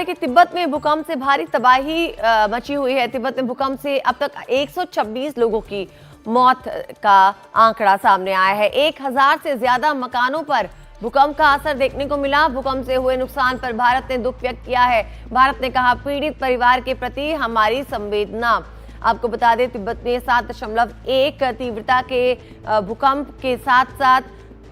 कि तिब्बत में भूकंप से भारी तबाही मची हुई है। तिब्बत में भूकंप से अब तक 126 लोगों की मौत का आंकड़ा सामने आया है। 1000 से ज्यादा मकानों पर भूकंप का असर देखने को मिला। भूकंप से हुए नुकसान पर भारत ने दुख व्यक्त किया है। भारत ने कहा, पीड़ित परिवार के प्रति हमारी संवेदना। आपको बता दें, तिब्बत में 7.1 तीव्रता के भूकंप के साथ साथ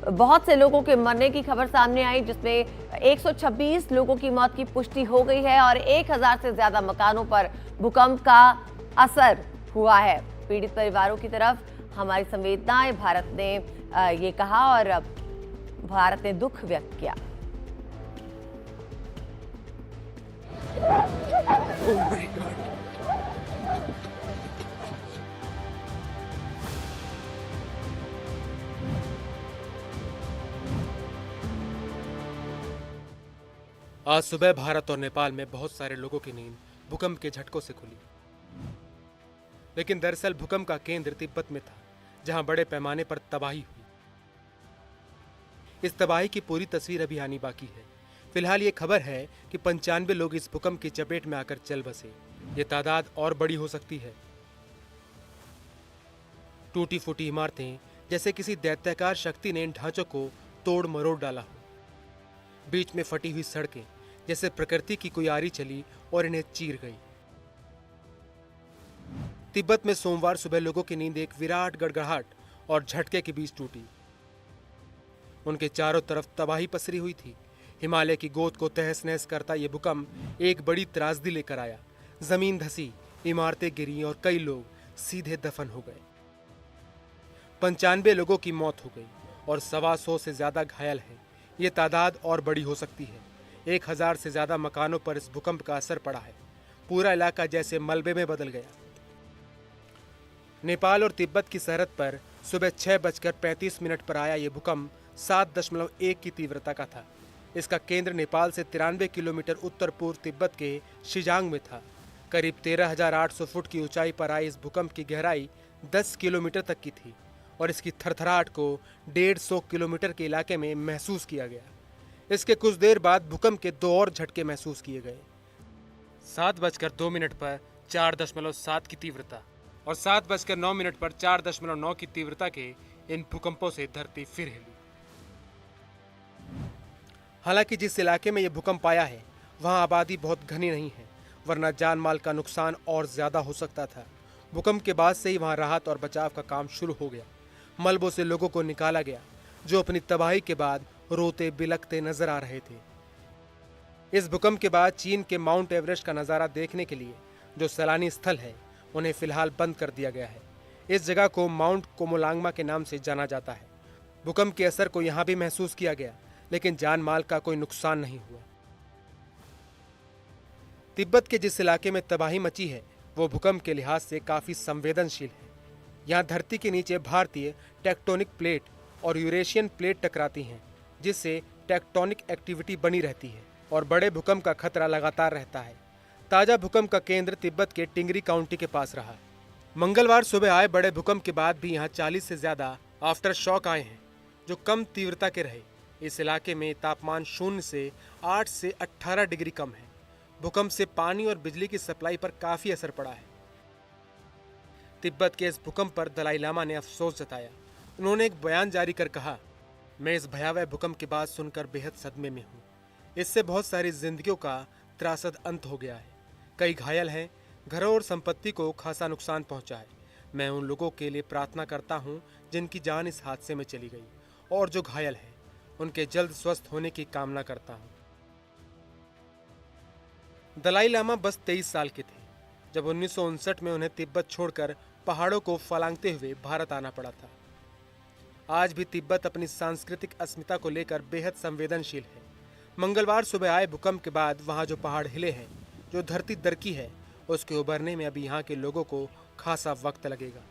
बहुत से लोगों के मरने की खबर सामने आई, जिसमें 126 लोगों की मौत की पुष्टि हो गई है और 1000 से ज्यादा मकानों पर भूकंप का असर हुआ है। पीड़ित परिवारों की तरफ हमारी संवेदनाएं, भारत ने ये कहा और भारत ने दुख व्यक्त किया। आज सुबह भारत और नेपाल में बहुत सारे लोगों की नींद भूकंप के झटकों से खुली। लेकिन दरअसल भूकंप का केंद्र तिब्बत में था, जहां बड़े पैमाने पर तबाही हुई। इस तबाही की पूरी तस्वीर अभी आनी बाकी है। फिलहाल ये खबर है कि 95 लोग इस भूकंप की चपेट में आकर चल बसे। ये तादाद और बड़ी हो सकती है। टूटी फूटी इमारतें जैसे किसी दैत्याकार शक्ति ने इन ढांचों को तोड़ मरोड़ डाला हो। बीच में फटी हुई सड़कें जैसे प्रकृति की कोई आरी चली और इन्हें चीर गई। तिब्बत में सोमवार सुबह लोगों की नींद एक विराट गड़गड़ाहट और झटके के बीच टूटी। उनके चारों तरफ तबाही पसरी हुई थी। हिमालय की गोद को तहस नहस करता यह भूकंप एक बड़ी त्रासदी लेकर आया। जमीन धसी, इमारतें गिरी और कई लोग सीधे दफन हो गए। 95 लोगों की मौत हो गई और 125 से ज्यादा घायल हैं। ये तादाद और बड़ी हो सकती है। 1000 से ज्यादा मकानों पर इस भूकंप का असर पड़ा है। पूरा इलाका जैसे मलबे में बदल गया। नेपाल और तिब्बत की सरहद पर सुबह 6:35 पर आया ये भूकंप 7.1 की तीव्रता का था। इसका केंद्र नेपाल से 93 किलोमीटर उत्तर पूर्व तिब्बत के शिजांग में था। करीब 13,800 फुट की ऊंचाई पर आए इस भूकंप की गहराई 10 किलोमीटर तक की थी और इसकी थरथराहट को 150 किलोमीटर के इलाके में महसूस किया गया। इसके कुछ देर बाद भूकंप के 2 और झटके महसूस किए गए। 7:02 पर 4.7 की तीव्रता और 7:09 पर 4.9 की तीव्रता के इन भूकंपों से धरती फिर हिली। हालांकि जिस इलाके में यह भूकंप आया है वहां आबादी बहुत घनी नहीं है, वरना जान माल का नुकसान और ज्यादा हो सकता था। भूकंप के बाद से ही वहां राहत और बचाव का काम शुरू हो गया। मलबों से लोगों को निकाला गया जो अपनी तबाही के बाद रोते बिलखते नजर आ रहे थे। इस भूकंप के बाद चीन के माउंट एवरेस्ट का नजारा देखने के लिए जो सैलानी स्थल है उन्हें फिलहाल बंद कर दिया गया है। इस जगह को माउंट कोमोलांगमा के नाम से जाना जाता है। भूकंप के असर को यहां भी महसूस किया गया, लेकिन जान माल का कोई नुकसान नहीं हुआ। तिब्बत के जिस इलाके में तबाही मची है वो भूकंप के लिहाज से काफी संवेदनशील है। यहाँ धरती के नीचे भारतीय टेक्टोनिक प्लेट और यूरेशियन प्लेट टकराती हैं, जिससे टेक्टोनिक एक्टिविटी बनी रहती है और बड़े भूकंप का खतरा लगातार रहता है। ताजा भूकंप का केंद्र तिब्बत के टिंगरी काउंटी के पास रहा। मंगलवार सुबह आए बड़े भूकंप के बाद भी यहाँ 40 से ज्यादा आफ्टर शॉक आए हैं, जो कम तीव्रता के रहे। इस इलाके में तापमान 0 से 8 से 18 डिग्री कम है। भूकंप से पानी और बिजली की सप्लाई पर काफी असर पड़ा है। तिब्बत के इस भूकंप पर दलाई लामा ने अफसोस जताया। उन्होंने एक बयान जारी कर कहा, मैं इस भयावह भूकंप की बात सुनकर बेहद सदमे में हूँ। इससे बहुत सारी जिंदगियों का त्रासद अंत हो गया है। कई घायल हैं, घरों और संपत्ति को खासा नुकसान पहुंचा है। मैं उन लोगों के लिए प्रार्थना करता हूं जिनकी जान इस हादसे में चली गई और जो घायल हैं उनके जल्द स्वस्थ होने की कामना करता हूं। दलाई लामा बस 23 साल के थे जब 1959 में उन्हें तिब्बत छोड़कर पहाड़ों को फलांगते हुए भारत आना पड़ा था। आज भी तिब्बत अपनी सांस्कृतिक अस्मिता को लेकर बेहद संवेदनशील है। मंगलवार सुबह आए भूकंप के बाद वहां जो पहाड़ हिले हैं, जो धरती दरकी है, उसके उभरने में अभी यहाँ के लोगों को खासा वक्त लगेगा।